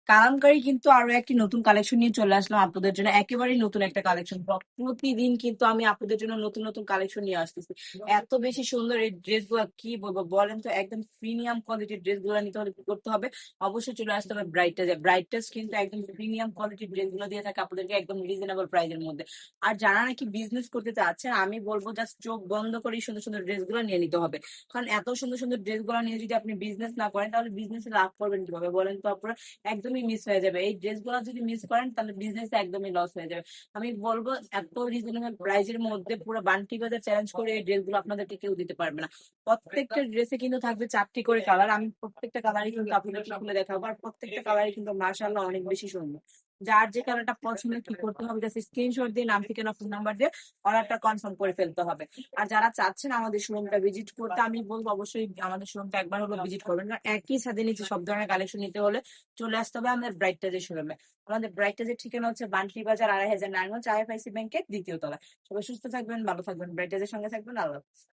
কালামকারী কিন্তু আরো একটি নতুন কালেকশন নিয়ে চলে আসলাম আপনাদের জন্য, একেবারেই নতুন একটা কালেকশন। প্রতিদিন কিন্তু আমি আপনাদের জন্য নতুন নতুন কালেকশন নিয়ে আসতেছি। এত বেশি সুন্দর এই ড্রেস গুলা, কি বলবো বলেন তো, একদম প্রিমিয়াম কোয়ালিটির ড্রেস গুলা নিতে হলে কি করতে হবে? অবশ্যই চলে আসতে হবে ব্রাইটাজে। ব্রাইটাজ কিন্তু একদম প্রিমিয়াম কোয়ালিটির ড্রেস গুলো দিয়ে থাকে আপনাদেরকে একদম রিজনেবল প্রাইসের মধ্যে। আর যারা নাকি বিজনেস করতে চাচ্ছেন, আমি বলবো জাস্ট চোখ বন্ধ করে এই সুন্দর সুন্দর ড্রেস গুলো নিয়ে নিতে হবে। কারণ এত সুন্দর সুন্দর ড্রেস গুলো নিয়ে যদি আপনি বিজনেস না করেন, তাহলে বিজনেসে লাভ করবেন কিভাবে বলেন তো? একদমই মিস হয়ে যাবে। এই ড্রেসগুলো যদি মিস করেন, তাহলে বিজনেস একদমই লস হয়ে যাবে। আমি বলবো এত রিজনেবল প্রাইসের মধ্যে পুরো বান্টি বাজার চ্যালেঞ্জ করে এই ড্রেসগুলো আপনাদেরকে কেউ দিতে পারবে না। প্রত্যেকটা ড্রেসে কিন্তু থাকবে 4টি করে কালার। আমি প্রত্যেকটা কালারই কিন্তু আপনাদেরকে খুলে দেখাবো, আর প্রত্যেকটা কালারই কিন্তু মাশাআল্লাহ অনেক বেশি সুন্দর। যার যে কালারটা পছন্দ কি করতে হবে, জাস্ট স্ক্রিনশট দিয়ে নাম ঠিকানা ফোন নাম্বার দিয়ে অর্ডারটা কনফার্ম করে ফেলতে হবে। আর যারা চাচ্ছেন আমাদের শোরুমটা ভিজিট করতে, আমি বলবো অবশ্যই আমাদের শোরুমটা একবার হলো ভিজিট করবেন। কারণ একই সাথে নিচে সব ধরনের কালেকশন নিতে হলে চলে আসতে হবে আমাদের ব্রাইটটাজের শোরুমে। আমাদের ব্রাইটটাজের ঠিকানা হচ্ছে বান্টলি বাজার 2500 নারায়ণগঞ্জ, IFIC ব্যাংকের দ্বিতীয় তলায়। সবাই সুস্থ থাকবেন, ভালো থাকবেন, ব্রাইটটাজের সঙ্গে থাকবেন। আল্লাহ হাফেজ।